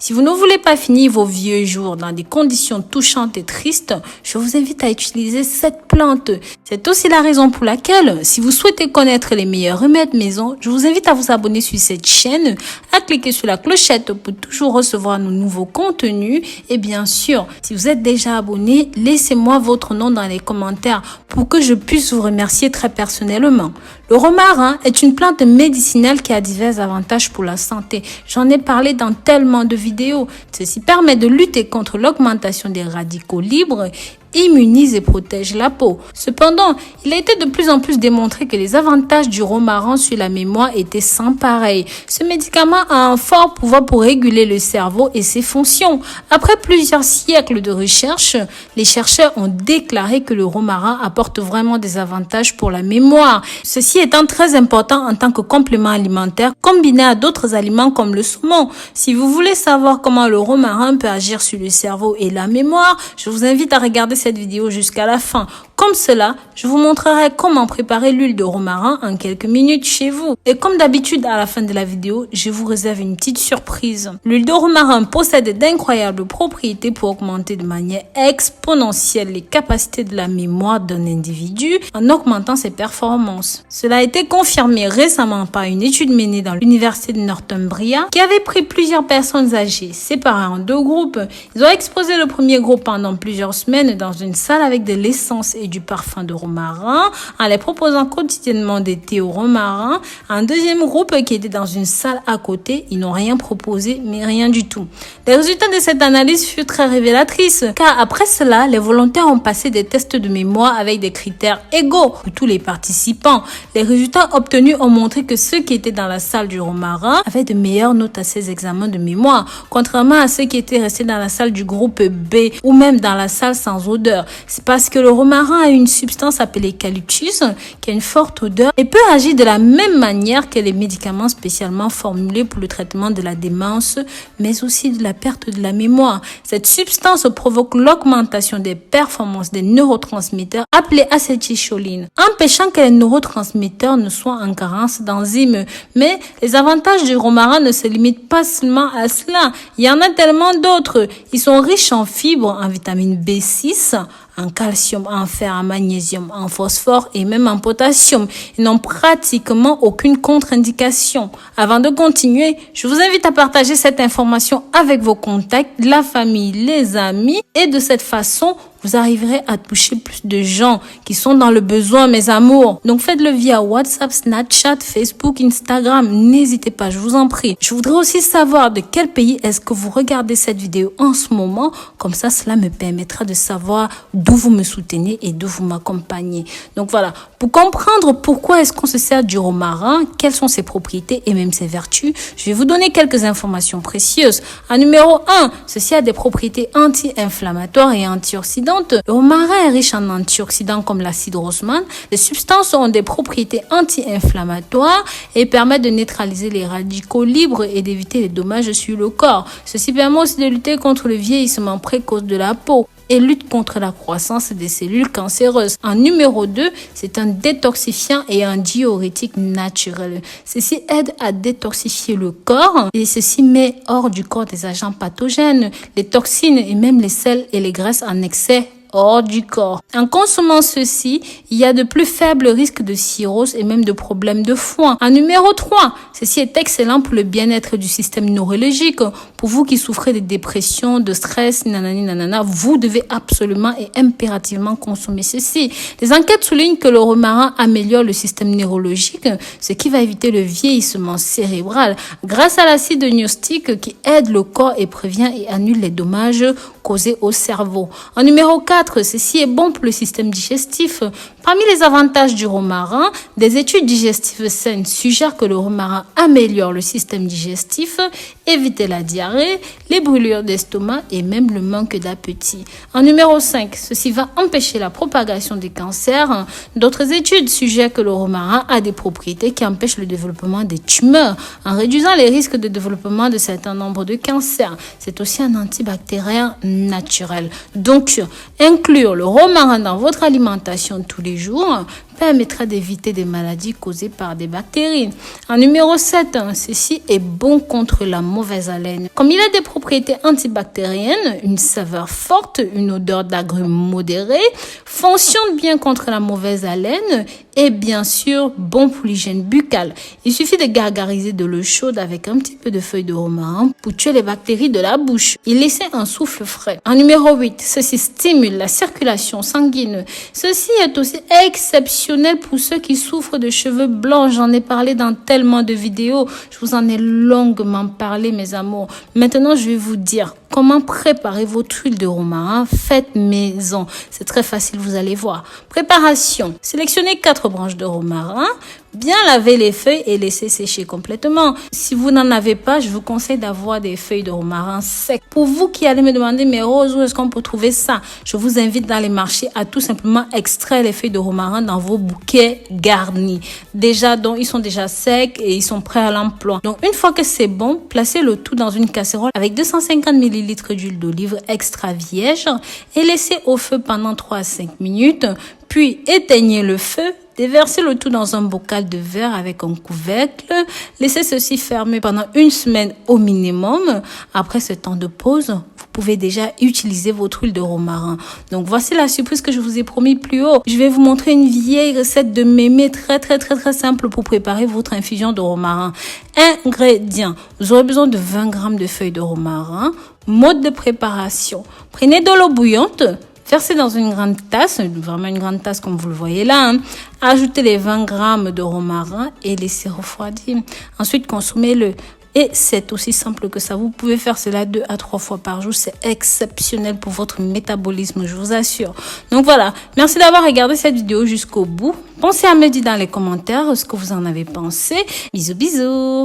Si vous ne voulez pas finir vos vieux jours dans des conditions touchantes et tristes, je vous invite à utiliser cette plante. C'est aussi la raison pour laquelle, si vous souhaitez connaître les meilleurs remèdes maison, je vous invite à vous abonner sur cette chaîne, à cliquer sur la clochette pour toujours recevoir nos nouveaux contenus. Et bien sûr, si vous êtes déjà abonné, laissez-moi votre nom dans les commentaires pour que je puisse vous remercier très personnellement. Le romarin est une plante médicinale qui a divers avantages pour la santé. J'en ai parlé dans tellement de vidéos. Ceci permet de lutter contre l'augmentation des radicaux libres, immunise et protège la peau. Cependant, il a été de plus en plus démontré que les avantages du romarin sur la mémoire étaient sans pareil. Ce médicament a un fort pouvoir pour réguler le cerveau et ses fonctions. Après plusieurs siècles de recherche, les chercheurs ont déclaré que le romarin apporte vraiment des avantages pour la mémoire. Ceci étant très important en tant que complément alimentaire combiné à d'autres aliments comme le saumon. Si vous voulez savoir comment le romarin peut agir sur le cerveau et la mémoire, je vous invite à regarder cette vidéo jusqu'à la fin. Comme cela, je vous montrerai comment préparer l'huile de romarin en quelques minutes chez vous. Et comme d'habitude, à la fin de la vidéo, je vous réserve une petite surprise. L'huile de romarin possède d'incroyables propriétés pour augmenter de manière exponentielle les capacités de la mémoire d'un individu en augmentant ses performances. Cela a été confirmé récemment par une étude menée dans l'université de Northumbria qui avait pris plusieurs personnes âgées séparées en deux groupes. Ils ont exposé le premier groupe pendant plusieurs semaines dans une salle avec de l'essence et du parfum de romarin en les proposant quotidiennement des thés au romarin. Un deuxième groupe qui était dans une salle à côté, ils n'ont rien proposé, mais rien du tout. Les résultats de cette analyse furent très révélatrices car après cela, les volontaires ont passé des tests de mémoire avec des critères égaux pour tous les participants. Les résultats obtenus ont montré que ceux qui étaient dans la salle du romarin avaient de meilleures notes à ces examens de mémoire, contrairement à ceux qui étaient restés dans la salle du groupe B ou même dans la salle sans odeur. C'est parce que le romarin a une substance appelée eucalyptus qui a une forte odeur et peut agir de la même manière que les médicaments spécialement formulés pour le traitement de la démence, mais aussi de la perte de la mémoire. Cette substance provoque l'augmentation des performances des neurotransmetteurs appelés acétylcholine, empêchant que les neurotransmetteurs ne soient en carence d'enzymes. Mais les avantages du romarin ne se limitent pas seulement à cela. Il y en a tellement d'autres. Ils sont riches en fibres, en vitamine B6, en calcium, en fer, en magnésium, en phosphore et même en potassium. Ils n'ont pratiquement aucune contre-indication. Avant de continuer, je vous invite à partager cette information avec vos contacts, la famille, les amis et de cette façon, vous arriverez à toucher plus de gens qui sont dans le besoin, mes amours. Donc faites-le via WhatsApp, Snapchat, Facebook, Instagram. N'hésitez pas, je vous en prie. Je voudrais aussi savoir de quel pays est-ce que vous regardez cette vidéo en ce moment. Comme ça, cela me permettra de savoir d'où vous me soutenez et d'où vous m'accompagnez. Donc voilà, pour comprendre pourquoi est-ce qu'on se sert du romarin, quelles sont ses propriétés et même ses vertus, je vais vous donner quelques informations précieuses. En numéro 1, ceci a des propriétés anti-inflammatoires et antioxydantes. Le romarin est riche en antioxydants comme l'acide rosman. Les substances ont des propriétés anti-inflammatoires et permettent de neutraliser les radicaux libres et d'éviter les dommages sur le corps. Ceci permet aussi de lutter contre le vieillissement précoce de la peau et lutte contre la croissance des cellules cancéreuses. En numéro 2, c'est un détoxifiant et un diurétique naturel. Ceci aide à détoxifier le corps et ceci met hors du corps des agents pathogènes, les toxines et même les sels et les graisses en excès hors du corps. En consommant ceci, il y a de plus faibles risques de cirrhose et même de problèmes de foie. En numéro 3, ceci est excellent pour le bien-être du système neurologique. Pour vous qui souffrez de dépression, de stress, vous devez absolument et impérativement consommer ceci. Les enquêtes soulignent que le romarin améliore le système neurologique, ce qui va éviter le vieillissement cérébral grâce à l'acide gnostique qui aide le corps et prévient et annule les dommages causés au cerveau. En numéro 4, ceci est bon pour le système digestif. Parmi les avantages du romarin, des études digestives saines suggèrent que le romarin améliore le système digestif, évite la diarrhée, les brûlures d'estomac et même le manque d'appétit. En numéro 5, ceci va empêcher la propagation des cancers. D'autres études suggèrent que le romarin a des propriétés qui empêchent le développement des tumeurs en réduisant les risques de développement de certains nombres de cancers. C'est aussi un antibactérien naturel. Donc, inclure le romarin dans votre alimentation tous les jours permettra d'éviter des maladies causées par des bactéries. En numéro 7, ceci est bon contre la mauvaise haleine. Comme il a des propriétés antibactériennes, une saveur forte, une odeur d'agrumes modérée, fonctionne bien contre la mauvaise haleine et bien sûr bon pour l'hygiène buccale. Il suffit de gargariser de l'eau chaude avec un petit peu de feuilles de romarin pour tuer les bactéries de la bouche et laisser un souffle frais. En numéro 8, ceci stimule la circulation sanguine. Ceci est aussi exceptionnel pour ceux qui souffrent de cheveux blancs. J'en ai parlé dans tellement de vidéos. Je vous en ai longuement parlé, mes amours. Maintenant, je vais vous dire comment préparer votre huile de romarin. Faites maison. C'est très facile, vous allez voir. Préparation. Sélectionnez 4 branches de romarin. Bien laver les feuilles et laisser sécher complètement. Si vous n'en avez pas, je vous conseille d'avoir des feuilles de romarin secs. Pour vous qui allez me demander, mais Rose, où est-ce qu'on peut trouver ça? Je vous invite dans les marchés à tout simplement extraire les feuilles de romarin dans vos bouquets garnis. Déjà, donc, ils sont déjà secs et ils sont prêts à l'emploi. Donc, une fois que c'est bon, placez le tout dans une casserole avec 250 ml d'huile d'olive extra vierge et laissez au feu pendant 3 à 5 minutes. Puis, éteignez le feu. Déversez le tout dans un bocal de verre avec un couvercle. Laissez ceci fermer pendant 1 semaine au minimum. Après ce temps de pause, vous pouvez déjà utiliser votre huile de romarin. Donc voici la surprise que je vous ai promis plus haut. Je vais vous montrer une vieille recette de mémé très simple pour préparer votre infusion de romarin. Ingrédients. Vous aurez besoin de 20 g de feuilles de romarin. Mode de préparation. Prenez de l'eau bouillante. Versez dans une grande tasse, vraiment une grande tasse comme vous le voyez là. Ajoutez les 20 g de romarin et laissez refroidir. Ensuite, consommez-le. Et c'est aussi simple que ça. Vous pouvez faire cela 2 à 3 fois par jour. C'est exceptionnel pour votre métabolisme, je vous assure. Donc voilà, merci d'avoir regardé cette vidéo jusqu'au bout. Pensez à me dire dans les commentaires ce que vous en avez pensé. Bisous, bisous.